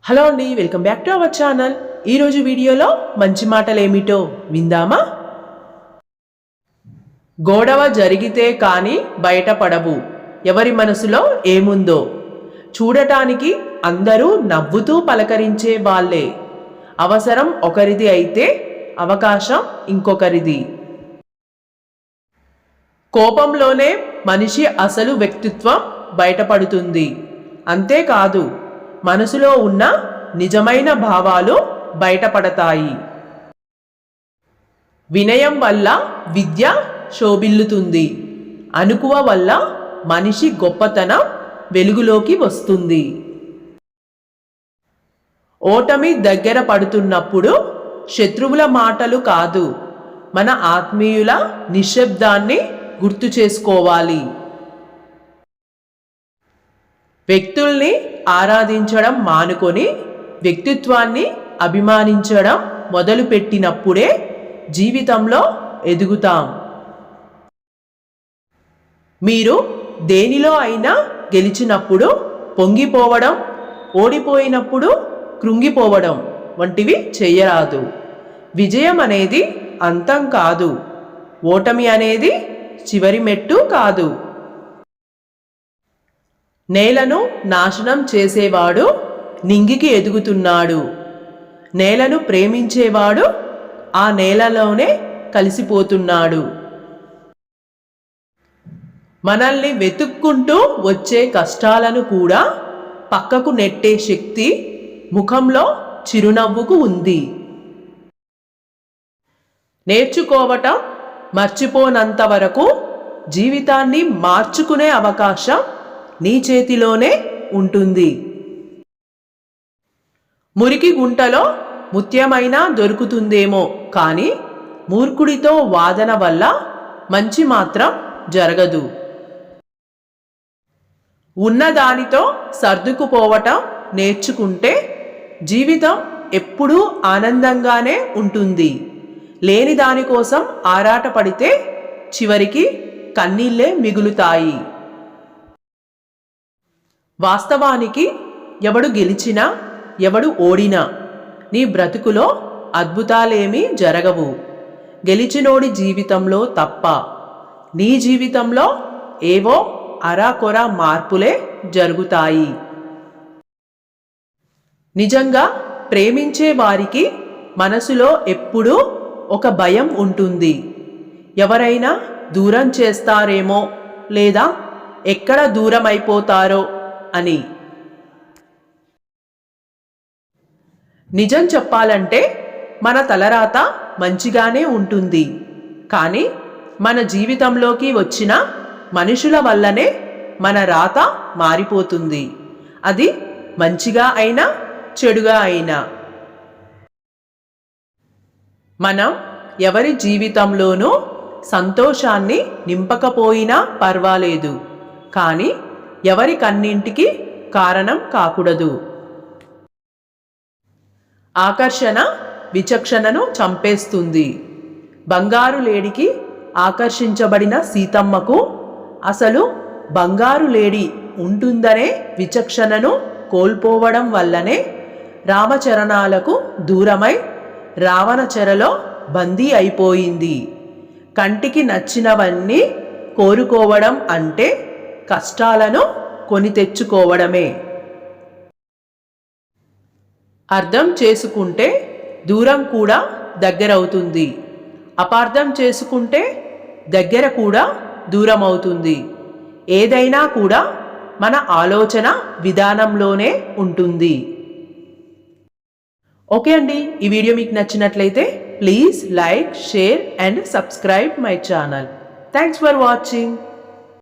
Hello అండి, welcome back to our channel. ఈరోజు వీడియోలో మంచి మాటలు ఏమిటో విందామా? గొడవ జరిగితే కానీ బయటపడవు, ఎవరి మనసులో ఏముందో. చూడటానికి అందరూ నవ్వుతూ పలకరించే వాళ్ళే, అవసరం ఒకరిది అయితే అవకాశం ఇంకొకరిది. కోపంలోనే మనిషి అసలు వ్యక్తిత్వం బయటపడుతుంది. అంతేకాదు, మనసులో ఉన్న నిజమైన భావాలు బయటపడతాయి. వినయం వల్ల విద్య శోభిల్లుతుంది. అణకువ వల్ల మనిషి గొప్పతనం వెలుగులోకి వస్తుంది. ఓటమి దగ్గర పడుతున్నప్పుడు శత్రువుల మాటలు కాదు, మన ఆత్మీయుల నిశ్శబ్దాన్ని గుర్తు చేసుకోవాలి. వ్యక్తుల్ని ఆరాధించడం మానుకొని వ్యక్తిత్వాన్ని అభిమానించడం మొదలుపెట్టినప్పుడే జీవితంలో ఎదుగుతాం. మీరు దేనిలో అయినా గెలిచినప్పుడు పొంగిపోవడం, ఓడిపోయినప్పుడు కృంగిపోవడం వంటివి చేయరాదు. విజయం అనేది అంతం కాదు, ఓటమి అనేది చివరి మెట్టు కాదు. నేలను నాశనం చేసేవాడు నింగికి ఎదుగుతున్నాడు. నేలను ప్రేమించేవాడు ఆ నేలలోనే కలిసిపోతున్నాడు. మనల్ని వెతుక్కుంటూ వచ్చే కష్టాలను కూడా పక్కకు నెట్టే శక్తి ముఖంలో చిరునవ్వుకు ఉంది. నేర్చుకోవటం మర్చిపోనంత వరకు జీవితాన్ని మార్చుకునే అవకాశం నీ చేతిలోనే ఉంటుంది. మురికి గుంటలో ముత్యమైనా దొరుకుతుందేమో, కానీ మూర్ఖుడితో వాదన వల్ల మంచి మాత్రం జరగదు. ఉన్నదానితో సర్దుకుపోవటం నేర్చుకుంటే జీవితం ఎప్పుడూ ఆనందంగానే ఉంటుంది. లేని దానికోసం ఆరాటపడితే చివరికి కన్నీళ్ళే మిగులుతాయి. వాస్తవానికి ఎవడు గెలిచినా ఎవడు ఓడినా నీ బ్రతుకులో అద్భుతాలేమీ జరగవు. గెలిచినోడి జీవితంలో తప్ప నీ జీవితంలో ఏవో అరాకొర మార్పులే జరుగుతాయి. నిజంగా ప్రేమించే వారికి మనసులో ఎప్పుడూ ఒక భయం ఉంటుంది. ఎవరైనా దూరం చేస్తారేమో, లేదా ఎక్కడ దూరం అయిపోతారో అని. నిజం చెప్పాలంటే మన తలరాత మంచిగానే ఉంటుంది, కానీ మన జీవితంలోకి వచ్చిన మనుషుల వల్లనే మన రాత మారిపోతుంది. అది మంచిగా అయినా చెడుగా అయినా. మనం ఎవరి జీవితంలోనూ సంతోషాన్ని నింపకపోయినా పర్వాలేదు, కానీ ఎవరి కన్నింటికి కారణం కాకూడదు. ఆకర్షణ విచక్షణను చంపేస్తుంది. బంగారు లేడికి ఆకర్షించబడిన సీతమ్మకు అసలు బంగారు లేడి ఉంటుందనే విచక్షణను కోల్పోవడం వల్లనే రామచరణాలకు దూరమై రావణ చెరలో బందీ అయిపోయింది. కంటికి నచ్చినవన్నీ కోరుకోవడం అంటే కష్టాలను కొని తెచ్చుకోవడమే. అర్థం చేసుకుంటే దూరం కూడా దగ్గరవుతుంది. అపార్థం చేసుకుంటే దగ్గర కూడా దూరం అవుతుంది. ఏదైనా కూడా మన ఆలోచన విధానంలోనే ఉంటుంది. ఓకే అండి, ఈ వీడియో మీకు నచ్చినట్లయితే please like, share and subscribe my channel. Thanks for watching.